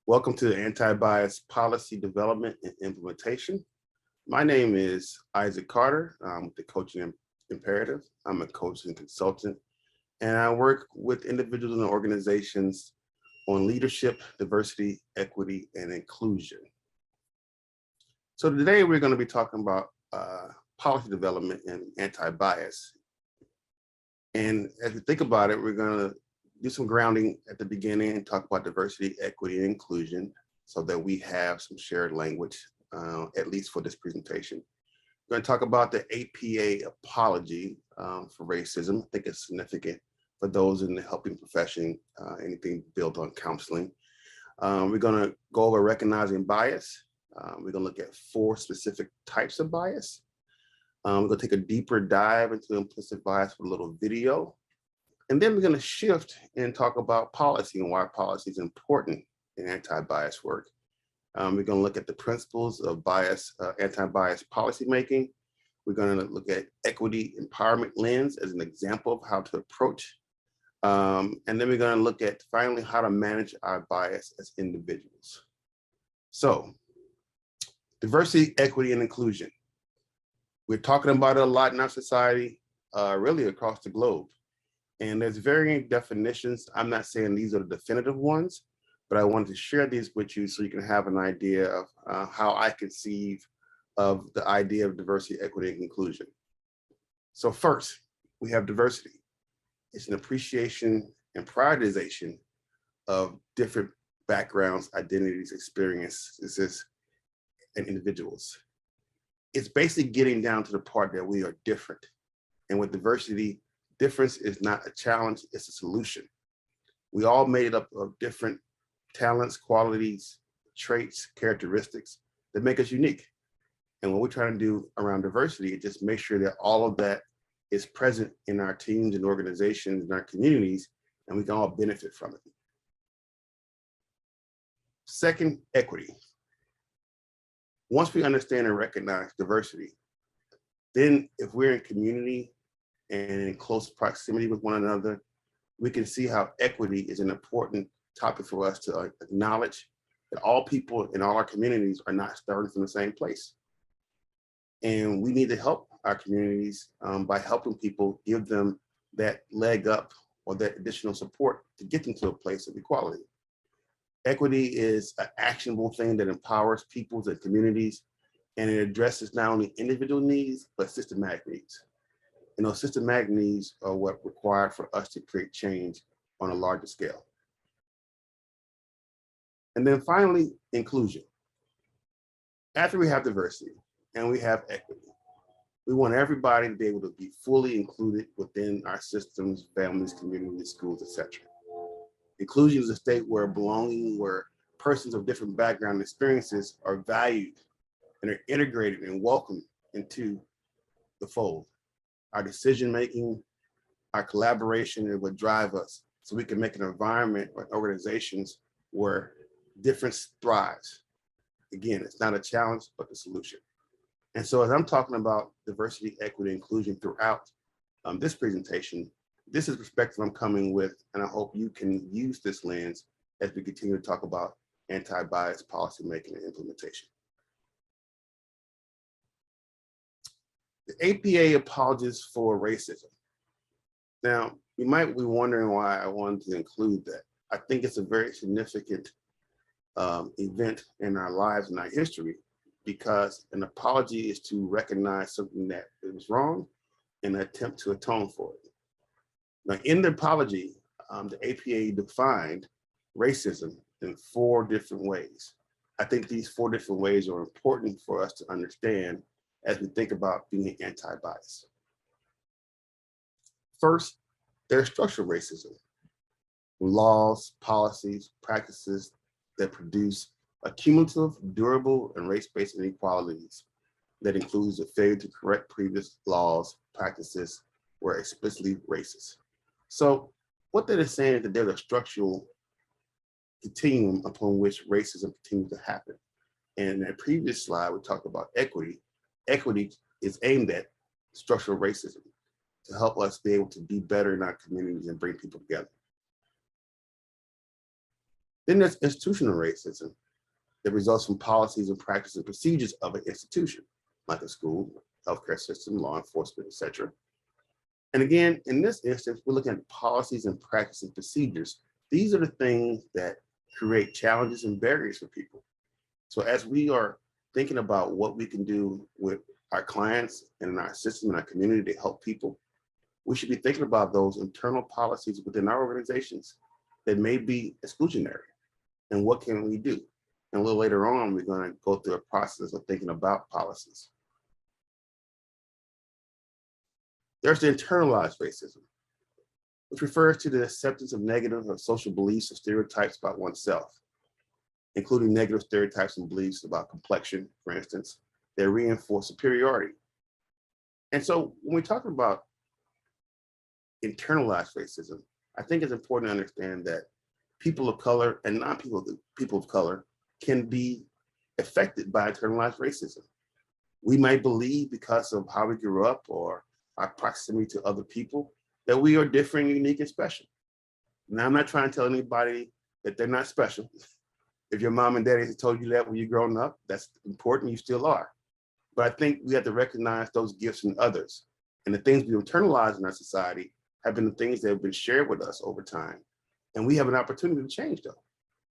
Welcome to the Anti-Bias Policy Development and Implementation. My name is Isaac Carter. I'm with the Coaching Imperative. I'm a coach and consultant, and I work with individuals and organizations on leadership, diversity, equity, and inclusion. So today we're going to be talking about policy development and anti-bias. And as we think about it, we're going to do some grounding at the beginning and talk about diversity, equity, and inclusion so that we have some shared language, at least for this presentation. We're going to talk about the APA apology for racism. I think it's significant for those in the helping profession, anything built on counseling. We're going to go over recognizing bias. We're going to look at 4 specific types of bias. We're going to take a deeper dive into implicit bias with a little video. And then we're going to shift and talk about policy and why policy is important in anti-bias work. We're going to look at the principles of bias, anti-bias policymaking. We're going to look at equity empowerment lens as an example of how to approach. And then we're going to look at finally how to manage our bias as individuals. So, diversity, equity, and inclusion. We're talking about it a lot in our society, really across the globe. And there's varying definitions. I'm not saying these are the definitive ones, but I wanted to share these with you so you can have an idea of how I conceive of the idea of diversity, equity, and inclusion. So first, we have diversity. It's an appreciation and prioritization of different backgrounds, identities, experiences, and individuals. It's basically getting down to the part that we are different. And with diversity, difference is not a challenge, it's a solution. We all made up of different talents, qualities, traits, characteristics that make us unique. And what we're trying to do around diversity is just make sure that all of that is present in our teams and organizations and our communities, and we can all benefit from it. Second, equity. Once we understand and recognize diversity, then if we're in community and in close proximity with one another, we can see how equity is an important topic for us to acknowledge that all people in all our communities are not starting from the same place. And we need to help our communities by helping people, give them that leg up or that additional support to get them to a place of equality. Equity is an actionable thing that empowers peoples and communities, and it addresses not only individual needs, but systematic needs. And those systematic needs are what required for us to create change on a larger scale. And then finally, inclusion. After we have diversity and we have equity, we want everybody to be able to be fully included within our systems, families, communities, schools, etc. Inclusion is a state where belonging, where persons of different background and experiences are valued and are integrated and welcomed into the fold. Our decision-making, our collaboration is what drive us so we can make an environment or organizations where difference thrives. Again, it's not a challenge, but the solution. And so as I'm talking about diversity, equity, inclusion throughout this presentation, this is the perspective I'm coming with, and I hope you can use this lens as we continue to talk about anti-bias policymaking and implementation. The APA apologies for racism. Now, you might be wondering why I wanted to include that. I think it's a very significant event in our lives and our history, because an apology is to recognize something that was wrong and attempt to atone for it. Now, in the apology, the APA defined racism in 4 different ways. I think these 4 different ways are important for us to understand as we think about being anti-bias. First, there's structural racism. Laws, policies, practices that produce accumulative, durable, and race-based inequalities that includes the failure to correct previous laws, practices were explicitly racist. So what that is saying is that there's a structural continuum upon which racism continues to happen. And in that previous slide, we talked about equity. Equity is aimed at structural racism to help us be able to be better in our communities and bring people together. Then there's institutional racism that results from policies and practices and procedures of an institution, like a school, healthcare system, law enforcement, etc. And again, in this instance, we're looking at policies and practices and procedures. These are the things that create challenges and barriers for people. So as we are thinking about what we can do with our clients and in our system and our community to help people, we should be thinking about those internal policies within our organizations that may be exclusionary. And what can we do? And a little later on, we're going to go through a process of thinking about policies. There's the internalized racism, which refers to the acceptance of negative or social beliefs or stereotypes about oneself, including negative stereotypes and beliefs about complexion, for instance, that reinforce superiority. And so when we talk about internalized racism, I think it's important to understand that people of color and non-people of color can be affected by internalized racism. We might believe because of how we grew up or our proximity to other people that we are different, unique, and special. Now, I'm not trying to tell anybody that they're not special. If your mom and daddy has told you that when you're growing up, that's important, you still are. But I think we have to recognize those gifts in others. And the things we internalize in our society have been the things that have been shared with us over time. And we have an opportunity to change them.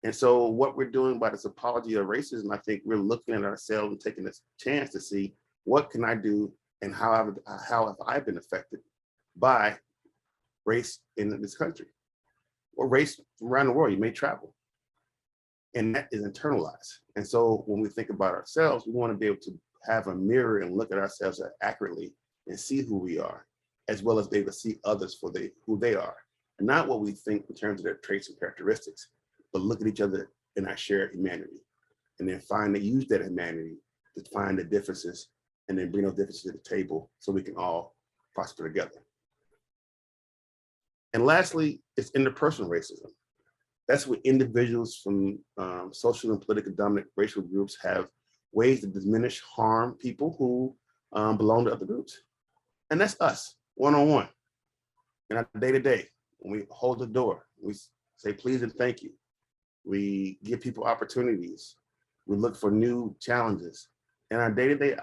And so what we're doing by this apology of racism, I think we're looking at ourselves and taking this chance to see what can I do and how have I been affected by race in this country or race around the world. You may travel. And that is internalized. And so when we think about ourselves, we want to be able to have a mirror and look at ourselves accurately and see who we are, as well as be able to see others for who they are. And not what we think in terms of their traits and characteristics, but look at each other in our shared humanity. And then use that humanity to find the differences and then bring those differences to the table so we can all prosper together. And lastly, it's interpersonal racism. That's where individuals from social and politically dominant racial groups have ways to diminish, harm people who belong to other groups. And that's us, one-on-one, in our day-to-day. When we hold the door, we say please and thank you. We give people opportunities. We look for new challenges. In our day-to-day,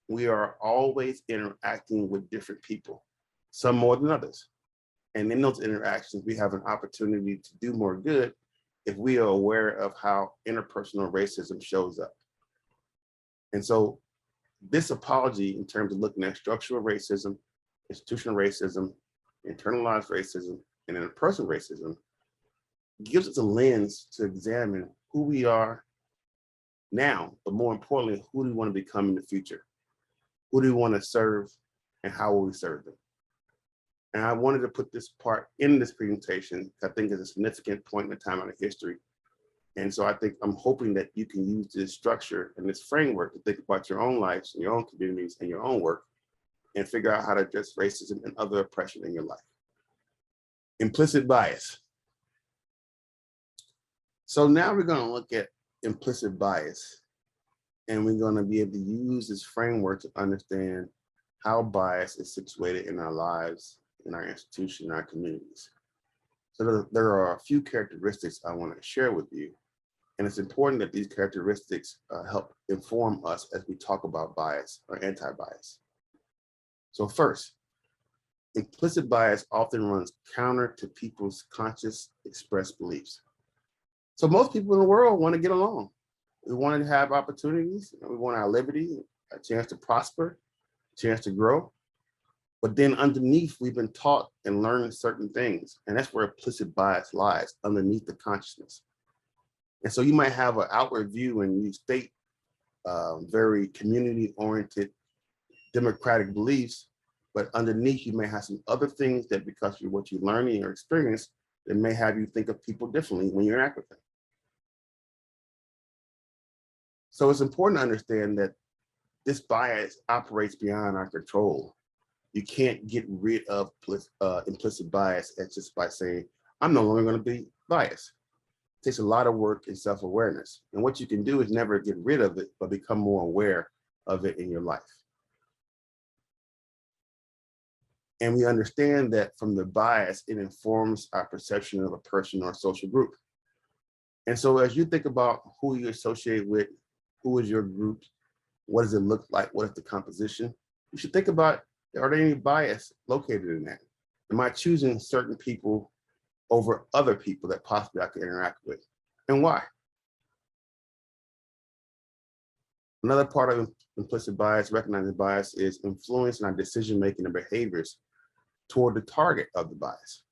we are always interacting with different people, some more than others. And in those interactions, we have an opportunity to do more good if we are aware of how interpersonal racism shows up. And so this apology in terms of looking at structural racism, institutional racism, internalized racism, and interpersonal racism gives us a lens to examine who we are now, but more importantly, who do we want to become in the future? Who do we want to serve and how will we serve them? And I wanted to put this part in this presentation, I think is a significant point in the time out of history. And so I'm hoping that you can use this structure and this framework to think about your own lives and your own communities and your own work and figure out how to address racism and other oppression in your life. Implicit bias. So now we're going to look at implicit bias, and we're going to be able to use this framework to understand how bias is situated in our lives, in our institution, in our communities. So there are a few characteristics I want to share with you, and it's important that these characteristics help inform us as we talk about bias or anti-bias. So first, implicit bias often runs counter to people's conscious expressed beliefs. So most people in the world want to get along. We want to have opportunities, we want our liberty, a chance to prosper, a chance to grow. But then underneath, we've been taught and learned certain things. And that's where implicit bias lies, underneath the consciousness. And so you might have an outward view and you state very community-oriented democratic beliefs, but underneath you may have some other things that because of what you're learning or experience, that may have you think of people differently when you interact with them. So it's important to understand that this bias operates beyond our control. You can't get rid of implicit bias just by saying, I'm no longer going to be biased. It takes a lot of work and self-awareness. And what you can do is never get rid of it, but become more aware of it in your life. And we understand that from the bias, it informs our perception of a person or a social group. And so as you think about who you associate with, who is your group, what does it look like, what is the composition, you should think about, are there any bias located in that? Am I choosing certain people over other people that possibly I could interact with, and why? Another part of implicit bias, recognizing bias, is influencing our decision-making and behaviors toward the target of the bias.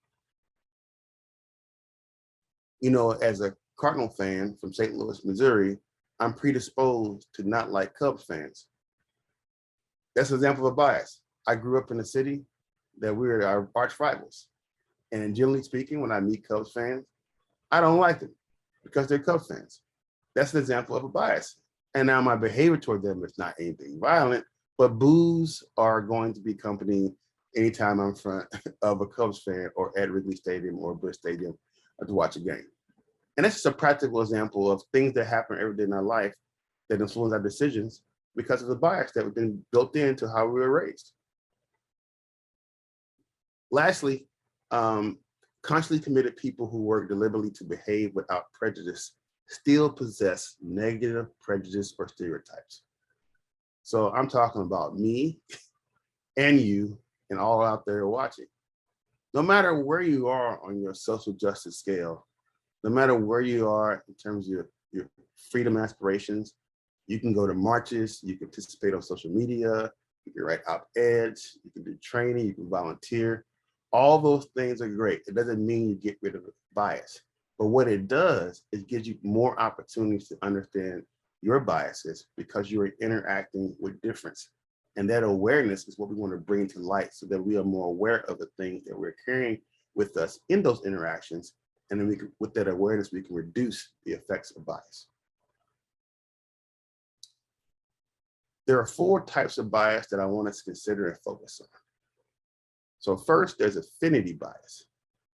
You know, as a Cardinal fan from St. Louis, Missouri, I'm predisposed to not like Cubs fans. That's an example of a bias. I grew up in a city that we were our arch rivals. And generally speaking, when I meet Cubs fans, I don't like them because they're Cubs fans. That's an example of a bias. And now my behavior toward them is not anything violent, but boos are going to be accompanying anytime I'm in front of a Cubs fan or at Wrigley Stadium or Busch Stadium to watch a game. And that's just a practical example of things that happen every day in our life that influence our decisions because of the bias that have been built into how we were raised. Lastly, consciously committed people who work deliberately to behave without prejudice still possess negative prejudice or stereotypes. So I'm talking about me and you and all out there watching. No matter where you are on your social justice scale, no matter where you are in terms of your freedom aspirations, you can go to marches, you can participate on social media, you can write op-eds, you can do training, you can volunteer. All those things are great. It doesn't mean you get rid of bias. But what it does is gives you more opportunities to understand your biases because you're interacting with difference. And that awareness is what we want to bring to light so that we are more aware of the things that we're carrying with us in those interactions. And then with that awareness, we can reduce the effects of bias. There are 4 types of bias that I want us to consider and focus on. So first, there's affinity bias,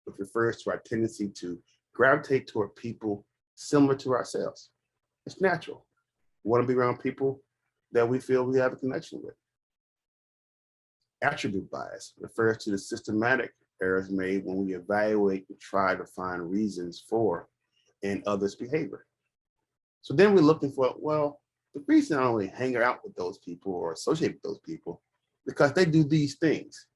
which refers to our tendency to gravitate toward people similar to ourselves. It's natural. We want to be around people that we feel we have a connection with. Attribute bias refers to the systematic errors made when we evaluate and try to find reasons for and others' behavior. So then we're looking for, well, the reason I don't really hang out with those people or associate with those people because they do these things.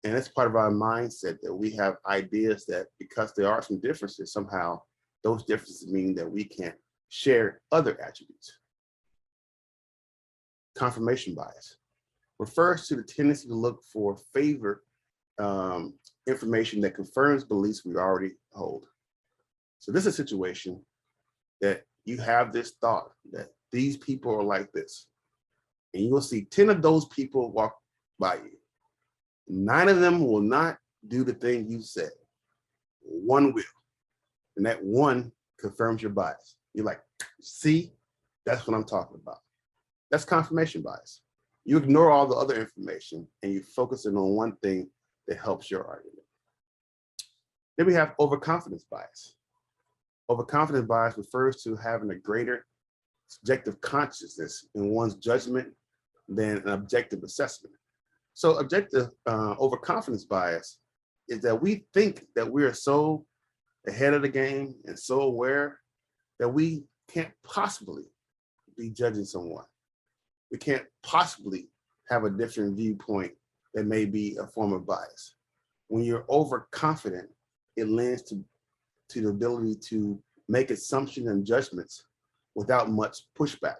And it's part of our mindset that we have ideas that because there are some differences, somehow those differences mean that we can't share other attributes. Confirmation bias refers to the tendency to look for favored information that confirms beliefs we already hold. So this is a situation that you have this thought that these people are like this, and you will see 10 of those people walk by you. 9 of them will not do the thing you said. 1 will. And that 1 confirms your bias. You're like, see, that's what I'm talking about. That's confirmation bias. You ignore all the other information and you focus in on one thing that helps your argument. Then we have overconfidence bias. Overconfidence bias refers to having a greater subjective consciousness in one's judgment than an objective assessment. So objective overconfidence bias is that we think that we are so ahead of the game and so aware that we can't possibly be judging someone. We can't possibly have a different viewpoint that may be a form of bias. When you're overconfident, it lends to the ability to make assumptions and judgments without much pushback.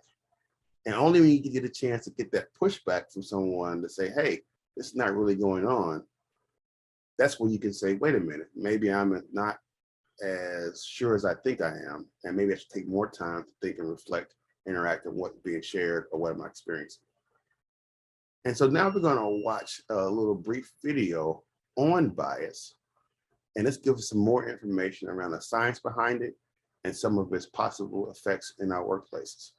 And only when you get a chance to get that pushback from someone to say, hey, this is not really going on, that's when you can say, wait a minute, maybe I'm not as sure as I think I am, and maybe I should take more time to think and reflect, interact on what's being shared or what am I experiencing. And so now we're going to watch a little brief video on bias, and this gives us some more information around the science behind it and some of its possible effects in our workplaces.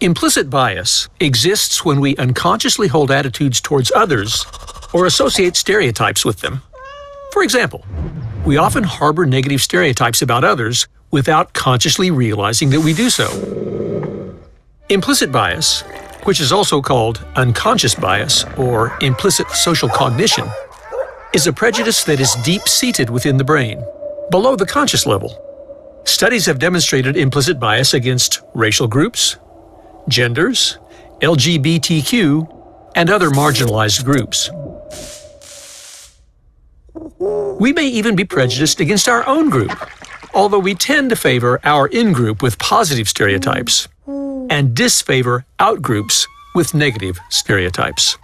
Implicit bias exists when we unconsciously hold attitudes towards others or associate stereotypes with them. For example, we often harbor negative stereotypes about others without consciously realizing that we do so. Implicit bias, which is also called unconscious bias or implicit social cognition, is a prejudice that is deep-seated within the brain, below the conscious level. Studies have demonstrated implicit bias against racial groups, genders, LGBTQ, and other marginalized groups. We may even be prejudiced against our own group, although we tend to favor our in-group with positive stereotypes and disfavor out-groups with negative stereotypes.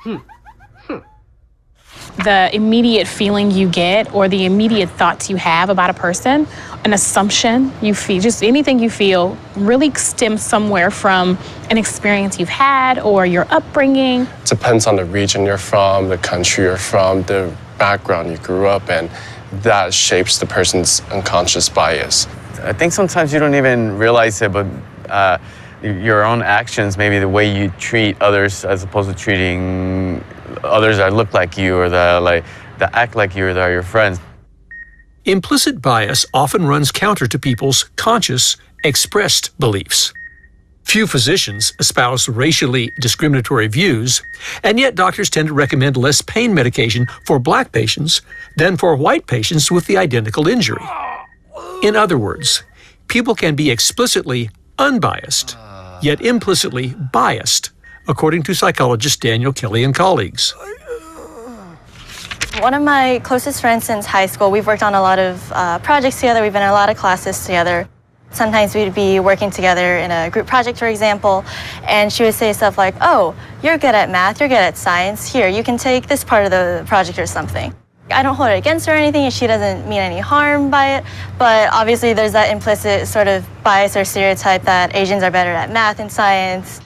The immediate feeling you get or the immediate thoughts you have about a person, an assumption you feel, just anything you feel really stems somewhere from an experience you've had or your upbringing. It depends on the region you're from, the country you're from, the background you grew up in. That shapes the person's unconscious bias. I think sometimes you don't even realize it, but your own actions, maybe the way you treat others as opposed to treating others that look like you or that act like you or that are your friends. Implicit bias often runs counter to people's conscious, expressed beliefs. Few physicians espouse racially discriminatory views, and yet doctors tend to recommend less pain medication for Black patients than for white patients with the identical injury. In other words, people can be explicitly unbiased, yet implicitly biased, according to psychologist Daniel Kelly and colleagues. One of my closest friends since high school, we've worked on a lot of projects together, we've been in a lot of classes together. Sometimes we'd be working together in a group project, for example, and she would say stuff like, "Oh, you're good at math, you're good at science, here, you can take this part of the project or something." I don't hold it against her or anything, and she doesn't mean any harm by it, but obviously there's that implicit sort of bias or stereotype that Asians are better at math and science.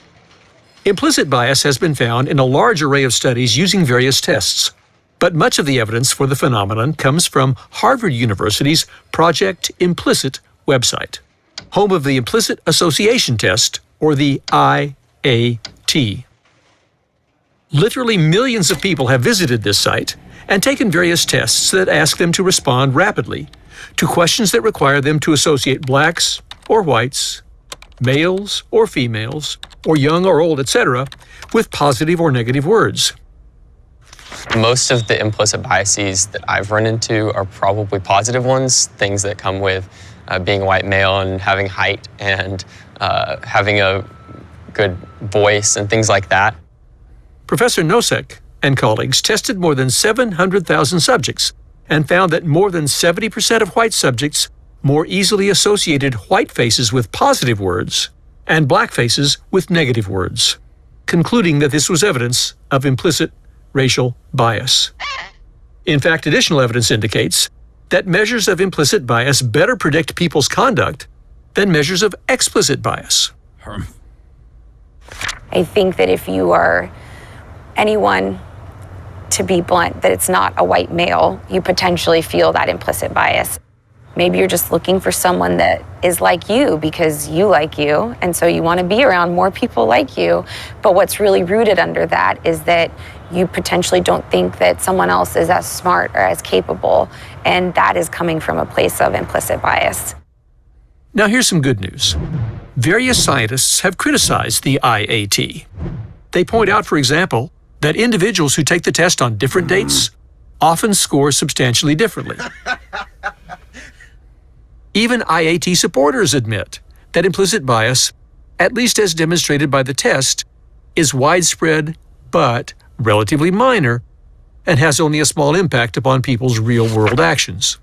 Implicit bias has been found in a large array of studies using various tests, but much of the evidence for the phenomenon comes from Harvard University's Project Implicit website, home of the Implicit Association Test, or the IAT. Literally millions of people have visited this site and taken various tests that ask them to respond rapidly to questions that require them to associate Blacks or whites, males or females, or young or old, etc., with positive or negative words. Most of the implicit biases that I've run into are probably positive ones, things that come with being a white male and having height and having a good voice and things like that. Professor Nosek and colleagues tested more than 700,000 subjects and found that more than 70% of white subjects more easily associated white faces with positive words and Black faces with negative words, concluding that this was evidence of implicit racial bias. In fact, additional evidence indicates that measures of implicit bias better predict people's conduct than measures of explicit bias. I think that if you are anyone, to be blunt, that it's not a white male, you potentially feel that implicit bias. Maybe you're just looking for someone that is like you because you like you, and so you want to be around more people like you. But what's really rooted under that is that you potentially don't think that someone else is as smart or as capable, and that is coming from a place of implicit bias. Now here's some good news. Various scientists have criticized the IAT. They point out, for example, that individuals who take the test on different dates often score substantially differently. Even IAT supporters admit that implicit bias, at least as demonstrated by the test, is widespread but relatively minor and has only a small impact upon people's real-world actions.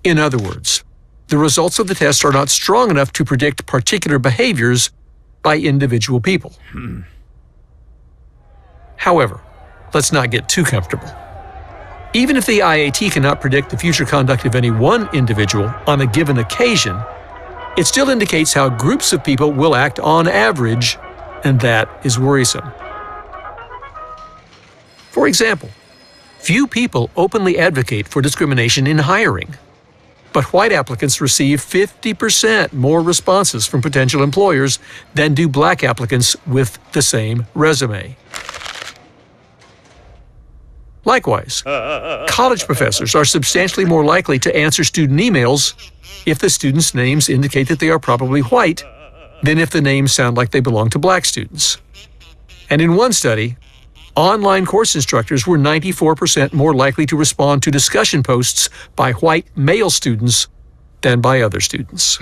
In other words, the results of the test are not strong enough to predict particular behaviors by individual people. However, let's not get too comfortable. Even if the IAT cannot predict the future conduct of any one individual on a given occasion, it still indicates how groups of people will act on average, and that is worrisome. For example, few people openly advocate for discrimination in hiring, but white applicants receive 50% more responses from potential employers than do Black applicants with the same resume. Likewise, college professors are substantially more likely to answer student emails if the students' names indicate that they are probably white than if the names sound like they belong to black students. And in one study, online course instructors were 94% more likely to respond to discussion posts by white male students than by other students.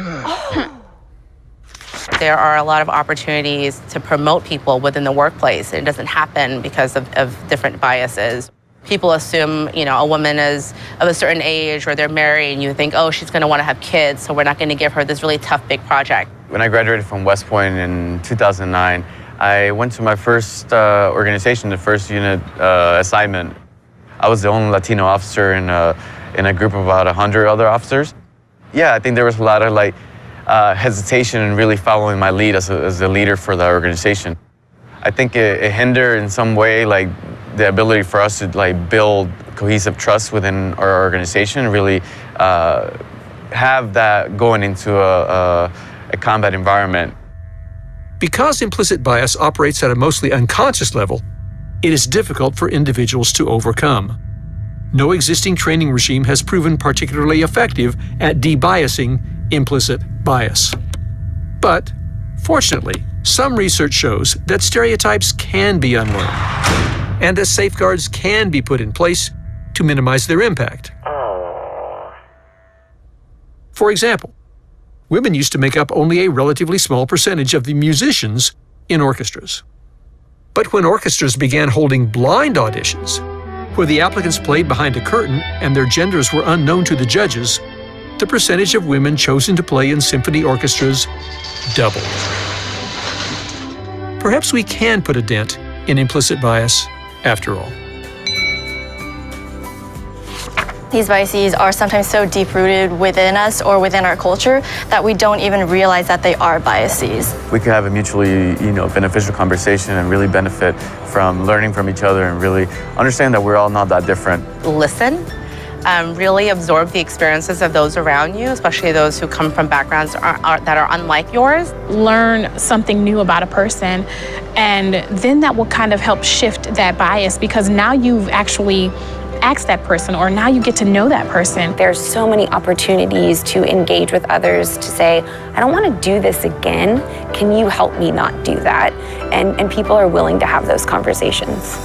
There are a lot of opportunities to promote people within the workplace. It doesn't happen because of different biases. People assume, a woman is of a certain age or they're married and you think, oh, she's going to want to have kids, so we're not going to give her this really tough, big project. When I graduated from West Point in 2009, I went to my first organization, the first unit assignment. I was the only Latino officer in a group of about 100 other officers. Yeah, I think there was a lot of hesitation in really following my lead as a leader for the organization. I think it hindered in some way the ability for us to build cohesive trust within our organization and really have that going into a combat environment. Because implicit bias operates at a mostly unconscious level, it is difficult for individuals to overcome. No existing training regime has proven particularly effective at debiasing implicit bias. But, fortunately, some research shows that stereotypes can be unlearned, and that safeguards can be put in place to minimize their impact. For example, women used to make up only a relatively small percentage of the musicians in orchestras. But when orchestras began holding blind auditions, where the applicants played behind a curtain and their genders were unknown to the judges, the percentage of women chosen to play in symphony orchestras doubled. Perhaps we can put a dent in implicit bias after all. These biases are sometimes so deep-rooted within us or within our culture that we don't even realize that they are biases. We could have a mutually, beneficial conversation and really benefit from learning from each other and really understand that we're all not that different. Listen, really absorb the experiences of those around you, especially those who come from backgrounds that are unlike yours. Learn something new about a person, and then that will kind of help shift that bias, because now you've actually asked that person, or now you get to know that person. There's so many opportunities to engage with others, to say, I don't want to do this again. Can you help me not do that? And people are willing to have those conversations.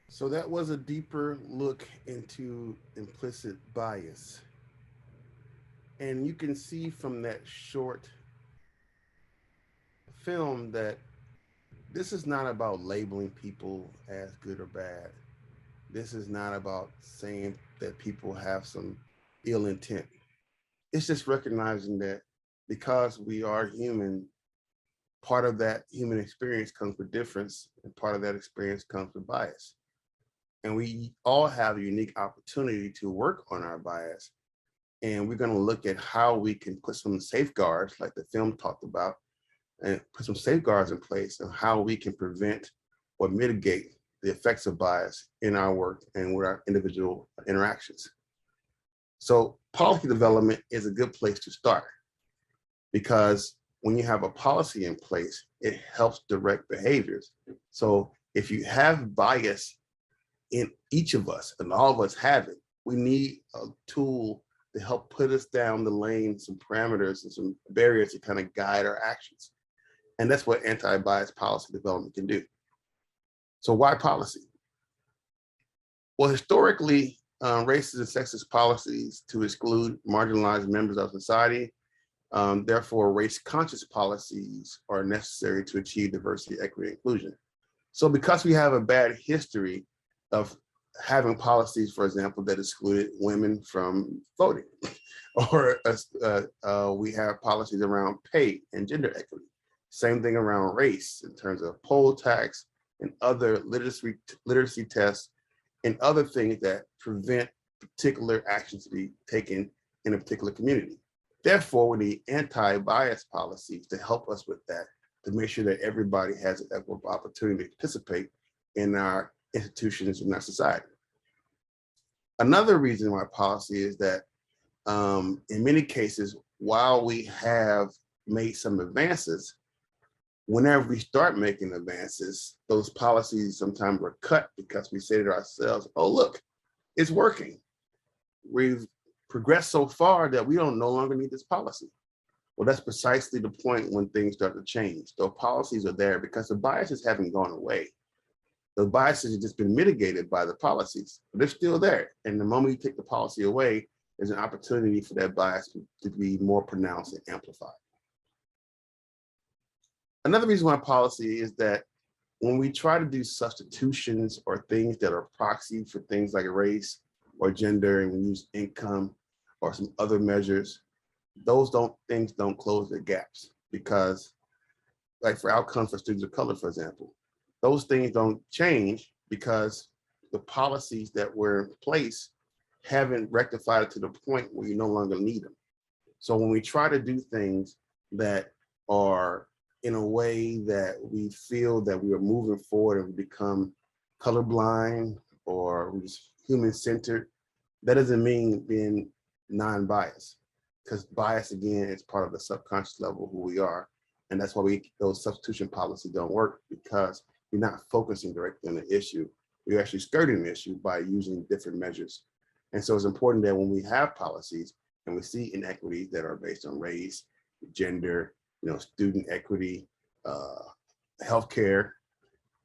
So that was a deeper look into implicit bias. And you can see from that short film that this is not about labeling people as good or bad. This is not about saying that people have some ill intent. It's just recognizing that because we are human, part of that human experience comes with difference, and part of that experience comes with bias. And we all have a unique opportunity to work on our bias. And we're going to look at how we can put some safeguards, like the film talked about, and put some safeguards in place on how we can prevent or mitigate the effects of bias in our work and with our individual interactions. So policy development is a good place to start, because when you have a policy in place, it helps direct behaviors. So if you have bias in each of us, and all of us have it, we need a tool to help put us down the lane, some parameters and some barriers to kind of guide our actions. And that's what anti-bias policy development can do. So why policy? Well, historically, racist and sexist policies to exclude marginalized members of society. Therefore, race-conscious policies are necessary to achieve diversity, equity, and inclusion. So because we have a bad history of having policies, for example, that excluded women from voting, or we have policies around pay and gender equity. Same thing around race in terms of poll tax and other literacy tests and other things that prevent particular actions to be taken in a particular community. Therefore, we need anti-bias policies to help us with that, to make sure that everybody has an equitable opportunity to participate in our institutions in our society. Another reason why policy is that in many cases, while we have made some advances, whenever we start making advances, those policies sometimes were cut because we say to ourselves, oh, look, it's working. We've progressed so far that we don't no longer need this policy. Well, that's precisely the point when things start to change. Those policies are there because the biases haven't gone away. The biases have just been mitigated by the policies, but they're still there. And the moment you take the policy away, there's an opportunity for that bias to be more pronounced and amplified. Another reason why policy is that when we try to do substitutions or things that are proxy for things like race or gender, and we use income or some other measures, those things don't close the gaps, because like for outcomes for students of color, for example, those things don't change because the policies that were in place haven't rectified it to the point where you no longer need them. So when we try to do things that are in a way that we feel that we are moving forward and become colorblind or human-centered, that doesn't mean being non-biased, because bias, again, is part of the subconscious level of who we are. And that's why those substitution policies don't work, because you're not focusing directly on the issue. You're actually skirting the issue by using different measures. And so it's important that when we have policies and we see inequities that are based on race, gender, student equity, healthcare,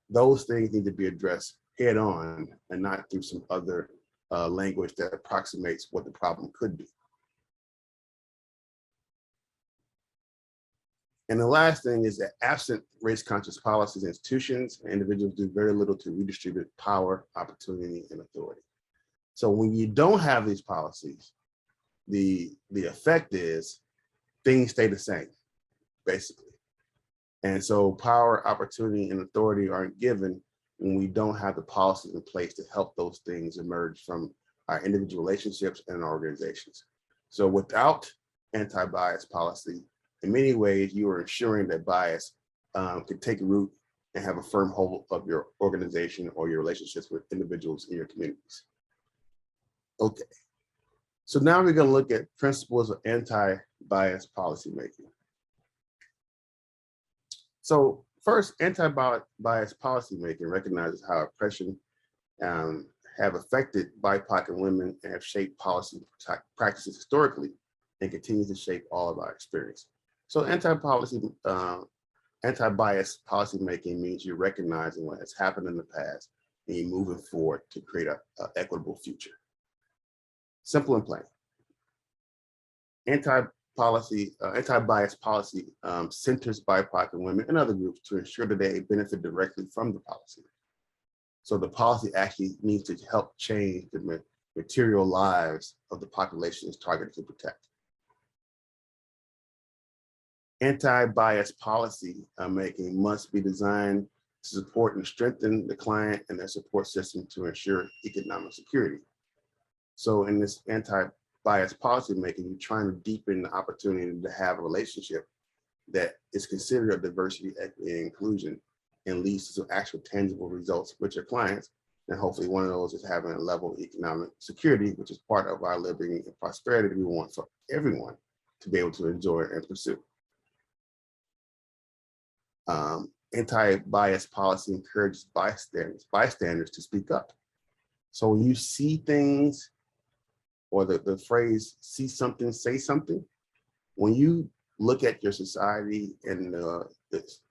those things need to be addressed head on and not through some other language that approximates what the problem could be. And the last thing is that absent race-conscious policies, institutions and individuals do very little to redistribute power, opportunity, and authority. So when you don't have these policies, the effect is things stay the same, basically. And so power, opportunity, and authority aren't given when we don't have the policies in place to help those things emerge from our individual relationships and our organizations. So without anti-bias policy, in many ways, you are ensuring that bias can take root and have a firm hold of your organization or your relationships with individuals in your communities. Okay, so now we're going to look at principles of anti-bias policymaking. So first, anti-bias policymaking recognizes how oppression have affected BIPOC and women and have shaped policy practices historically and continues to shape all of our experience. So anti-bias policymaking means you're recognizing what has happened in the past and you're moving forward to create an equitable future. Simple and plain. Anti-bias policy centers BIPOC and women and other groups to ensure that they benefit directly from the policy. So the policy actually needs to help change the material lives of the population it's targeted to protect. Anti-bias policy making must be designed to support and strengthen the client and their support system to ensure economic security. So in this anti-bias policy making, you're trying to deepen the opportunity to have a relationship that is considered of diversity, equity, and inclusion and leads to some actual tangible results with your clients. And hopefully one of those is having a level of economic security, which is part of our liberty and prosperity that we want for everyone to be able to enjoy and pursue. Anti-bias policy encourages bystanders to speak up. So when you see things, or the phrase, see something, say something, when you look at your society and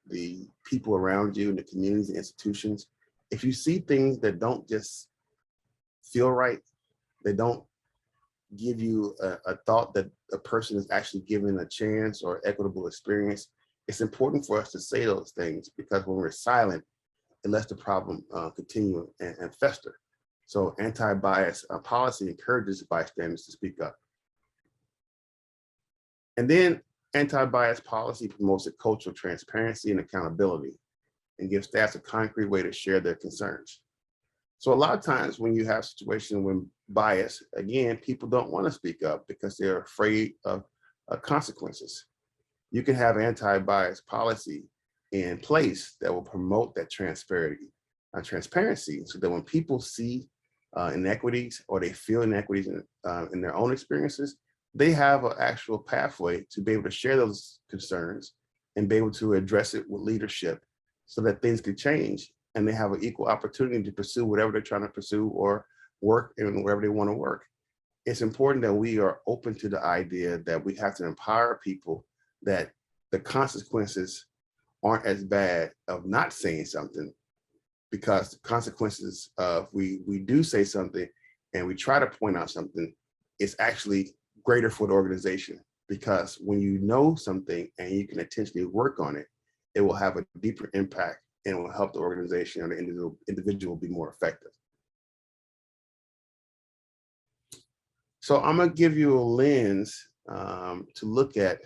the people around you and the communities and institutions, if you see things that don't just feel right, they don't give you a thought that a person is actually given a chance or equitable experience, it's important for us to say those things, because when we're silent, it lets the problem continue and fester. So anti-bias policy encourages bystanders to speak up. And then anti-bias policy promotes a culture of transparency and accountability and gives staff a concrete way to share their concerns. So a lot of times when you have situations when bias, again, people don't want to speak up because they're afraid of consequences. You can have anti-bias policy in place that will promote that transparency so that when people see inequities, or they feel inequities in their own experiences, they have an actual pathway to be able to share those concerns and be able to address it with leadership so that things could change, and they have an equal opportunity to pursue whatever they're trying to pursue or work in wherever they want to work. It's important that we are open to the idea that we have to empower people, that the consequences aren't as bad of not saying something, because the consequences of we do say something and we try to point out something, it's actually greater for the organization, because when you know something and you can intentionally work on it, it will have a deeper impact and it will help the organization or the individual be more effective. So I'm gonna give you a lens to look at,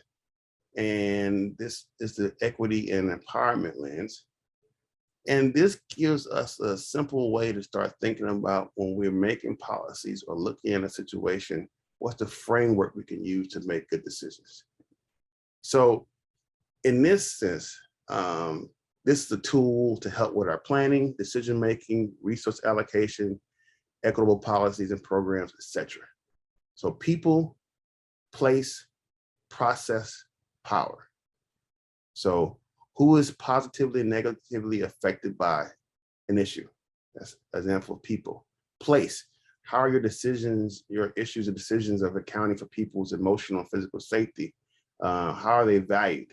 and this is the equity and empowerment lens. And this gives us a simple way to start thinking about when we're making policies or looking at a situation, what's the framework we can use to make good decisions. So in this sense, this is a tool to help with our planning, decision-making, resource allocation, equitable policies and programs, etc. So people, place, process, power. So who is positively and negatively affected by an issue? That's an example of people. Place, how are your decisions, your issues and decisions of accounting for people's emotional and physical safety? How are they valued?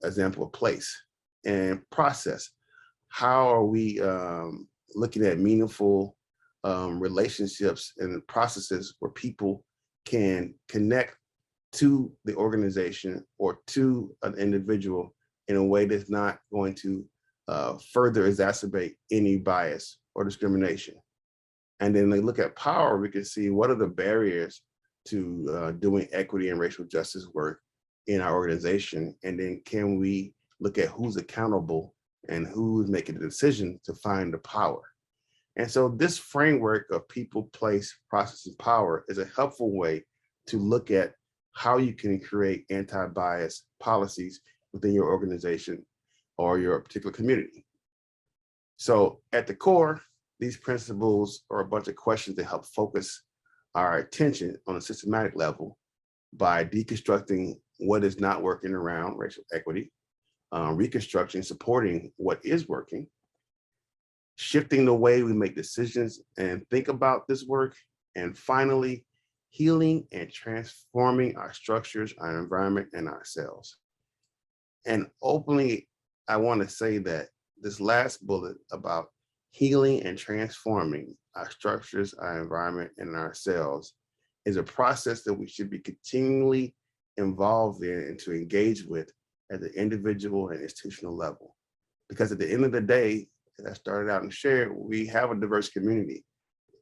Example of place. And process, how are we looking at meaningful relationships and processes where people can connect to the organization or to an individual in a way that's not going to further exacerbate any bias or discrimination. And then they look at power, we can see what are the barriers to doing equity and racial justice work in our organization. And then can we look at who's accountable and who's making the decision to find the power. And so this framework of people, place, process, and power is a helpful way to look at how you can create anti-bias policies within your organization or your particular community. So at the core, these principles are a bunch of questions that help focus our attention on a systematic level by deconstructing what is not working around racial equity, reconstructing, supporting what is working, shifting the way we make decisions and think about this work, and finally, healing and transforming our structures, our environment, and ourselves. And openly, I want to say that this last bullet about healing and transforming our structures, our environment, and ourselves is a process that we should be continually involved in and to engage with at the individual and institutional level. Because at the end of the day, as I started out and shared, we have a diverse community.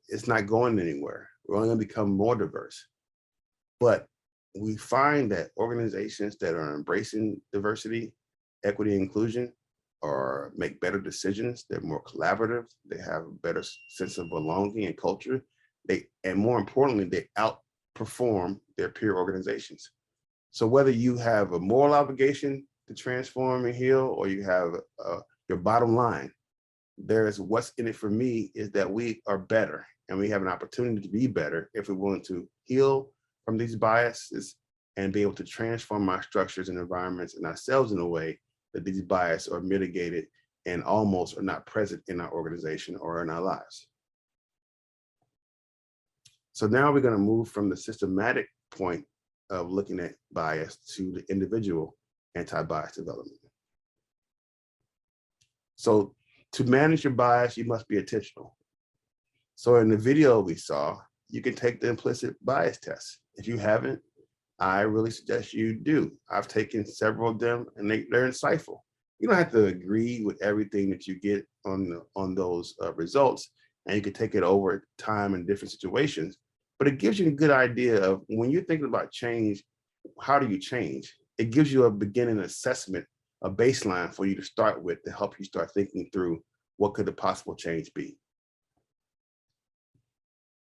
It's not going anywhere. We're only going to become more diverse. But we find that organizations that are embracing diversity, equity, and inclusion make better decisions. They're more collaborative. They have a better sense of belonging and culture. And more importantly, they outperform their peer organizations. So whether you have a moral obligation to transform and heal, or you have your bottom line, there's what's in it for me is that we are better, and we have an opportunity to be better if we're willing to heal from these biases and be able to transform our structures and environments and ourselves in a way that these biases are mitigated and almost are not present in our organization or in our lives. So now we're going to move from the systematic point of looking at bias to the individual anti-bias development. So to manage your bias, you must be intentional. So in the video we saw, you can take the implicit bias test. If you haven't, I really suggest you do. I've taken several of them, and they're insightful. You don't have to agree with everything that you get on those results, and you can take it over time in different situations. But it gives you a good idea of when you're thinking about change, how do you change? It gives you a beginning assessment, a baseline for you to start with to help you start thinking through what could the possible change be.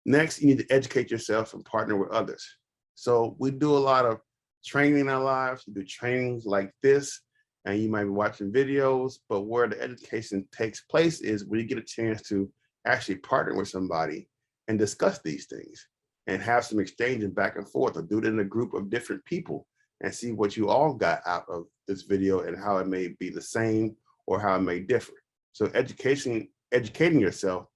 Next, you need to educate yourself and partner with others. So we do a lot of training in our lives. We do trainings like this, and you might be watching videos, but where the education takes place is when you get a chance to actually partner with somebody and discuss these things and have some exchange and back and forth, or do it in a group of different people and see what you all got out of this video and how it may be the same or how it may differ. So educating yourself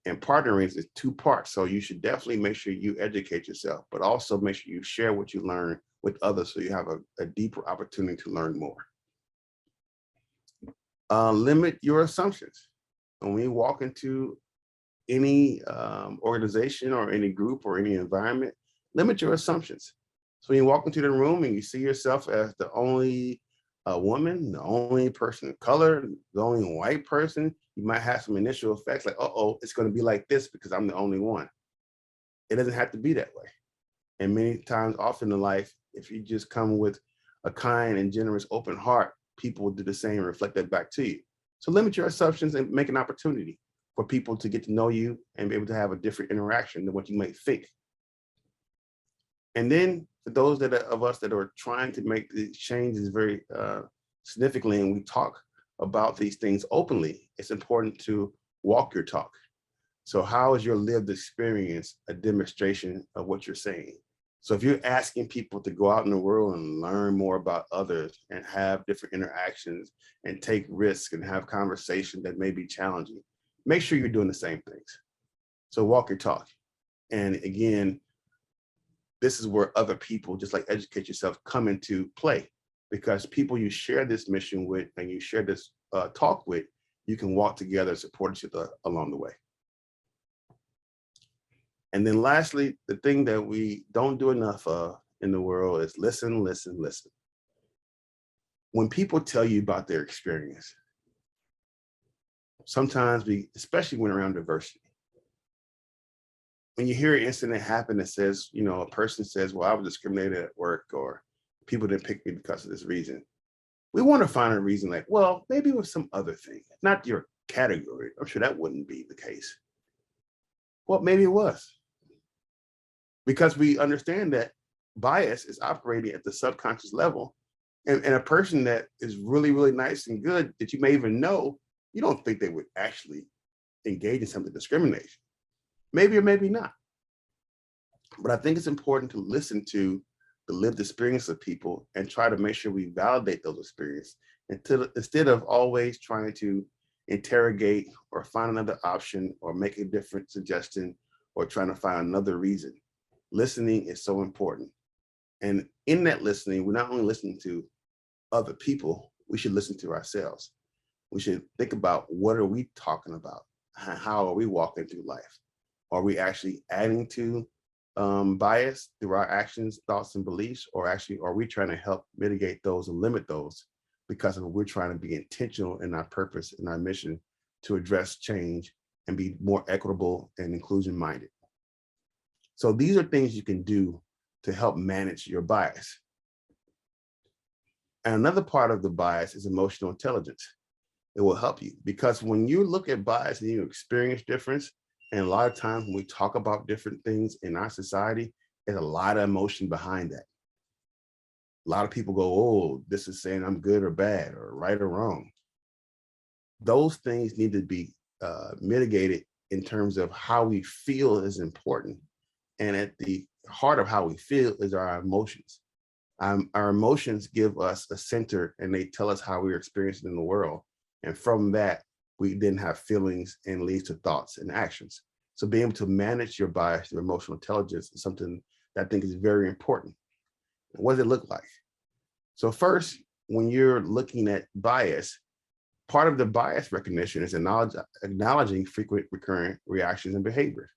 and partnering is 2 parts. So you should definitely make sure you educate yourself, but also make sure you share what you learn with others so you have a deeper opportunity to learn more. Limit your assumptions. When we walk into any organization or any group or any environment, limit your assumptions. So when you walk into the room and you see yourself as the only woman, the only person of color, the only white person, you might have some initial effects like, uh-oh, it's going to be like this because I'm the only one. It doesn't have to be that way. And many times, often in life, if you just come with a kind and generous, open heart, people will do the same and reflect that back to you. So limit your assumptions and make an opportunity for people to get to know you and be able to have a different interaction than what you might think. And then for those of us that are trying to make these changes very significantly, and we talk about these things openly, it's important to walk your talk. So how is your lived experience a demonstration of what you're saying? So if you're asking people to go out in the world and learn more about others and have different interactions and take risks and have conversations that may be challenging, make sure you're doing the same things. So walk your talk. And again, this is where other people, just like educate yourself, come into play, because people you share this mission with and you share this talk with, you can walk together and support each other along the way. And then lastly, the thing that we don't do enough of in the world is listen, listen, listen. When people tell you about their experience, sometimes especially when around diversity, when you hear an incident happen that says, a person says, well, I was discriminated at work, or people didn't pick me because of this reason. We want to find a reason like, well, maybe it was some other thing, not your category. I'm sure that wouldn't be the case. Well, maybe it was. Because we understand that bias is operating at the subconscious level. And a person that is really, really nice and good that you may even know, you don't think they would actually engage in some discrimination. Maybe or maybe not. But I think it's important to listen to the lived experience of people and try to make sure we validate those experiences instead of always trying to interrogate or find another option or make a different suggestion or trying to find another reason. Listening is so important. And in that listening, we're not only listening to other people, we should listen to ourselves. We should think about, what are we talking about? How are we walking through life? Are we actually adding to bias through our actions, thoughts, and beliefs, or actually are we trying to help mitigate those and limit those because we're trying to be intentional in our purpose and our mission to address change and be more equitable and inclusion-minded? So these are things you can do to help manage your bias. And another part of the bias is emotional intelligence. It will help you, because when you look at bias and you experience difference, and a lot of times when we talk about different things in our society, there's a lot of emotion behind that. A lot of people go, oh, this is saying I'm good or bad or right or wrong. Those things need to be mitigated in terms of how we feel is important. And at the heart of how we feel is our emotions. Our emotions give us a center and they tell us how we're experiencing in the world. And from that, we then have feelings and leads to thoughts and actions. So being able to manage your bias, your emotional intelligence, is something that I think is very important. What does it look like? So first, when you're looking at bias, part of the bias recognition is acknowledging frequent recurrent reactions and behaviors.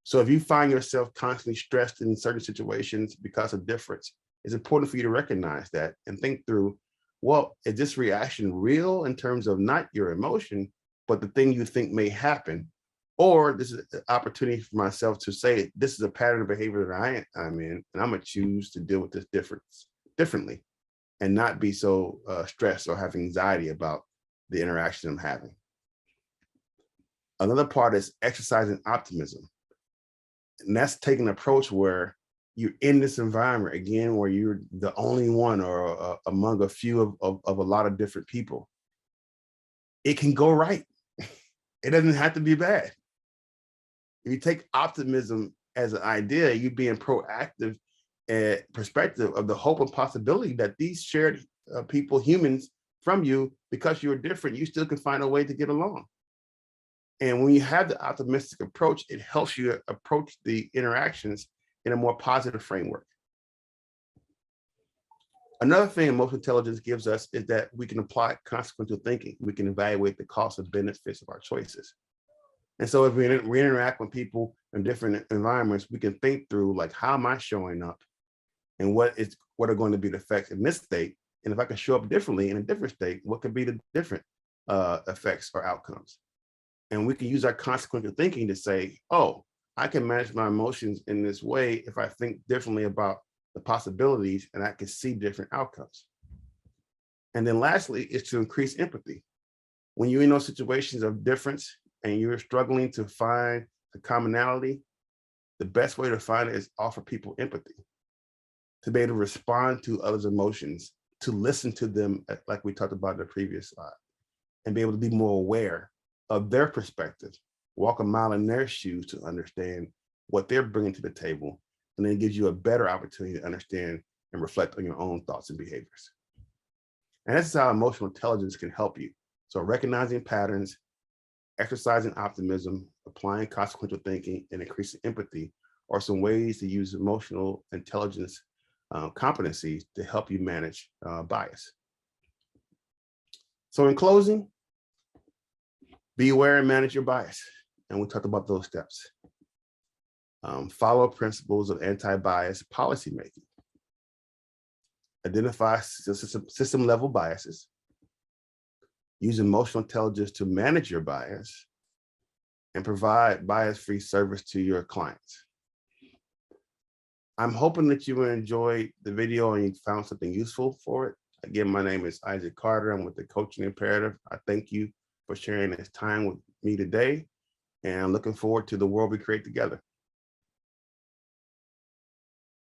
So if you find yourself constantly stressed in certain situations because of difference, it's important for you to recognize that and think through, well, is this reaction real in terms of not your emotion, but the thing you think may happen? Or this is an opportunity for myself to say, this is a pattern of behavior that I'm in, and I'm gonna choose to deal with this differently and not be so stressed or have anxiety about the interaction I'm having. Another part is exercising optimism. And that's taking an approach where you're in this environment, again, where you're the only one or among a few of a lot of different people. It can go right. It doesn't have to be bad. If you take optimism as an idea, you being proactive perspective of the hope and possibility that these shared people, humans from you, because you're different, you still can find a way to get along. And when you have the optimistic approach, it helps you approach the interactions in a more positive framework. Another thing emotional intelligence gives us is that we can apply consequential thinking. We can evaluate the costs and benefits of our choices. And so if we interact with people in different environments, we can think through, like, how am I showing up? And what are going to be the effects in this state? And if I can show up differently in a different state, what could be the different effects or outcomes? And we can use our consequential thinking to say, oh, I can manage my emotions in this way if I think differently about the possibilities, and I can see different outcomes. And then lastly, is to increase empathy. When you're in those situations of difference and you're struggling to find the commonality, the best way to find it is offer people empathy, to be able to respond to others' emotions, to listen to them, like we talked about in the previous slide, and be able to be more aware of their perspective, walk a mile in their shoes to understand what they're bringing to the table, and then it gives you a better opportunity to understand and reflect on your own thoughts and behaviors. And this is how emotional intelligence can help you. So recognizing patterns, exercising optimism, applying consequential thinking, and increasing empathy are some ways to use emotional intelligence competencies to help you manage bias. So in closing, be aware and manage your bias. And we talked about those steps. Follow principles of anti-bias policymaking. Identify system level biases. Use emotional intelligence to manage your bias, and provide bias-free service to your clients. I'm hoping that you enjoyed the video and you found something useful for it. Again, my name is Isaac Carter. I'm with the Coaching Imperative. I thank you for sharing this time with me today, and I'm looking forward to the world we create together.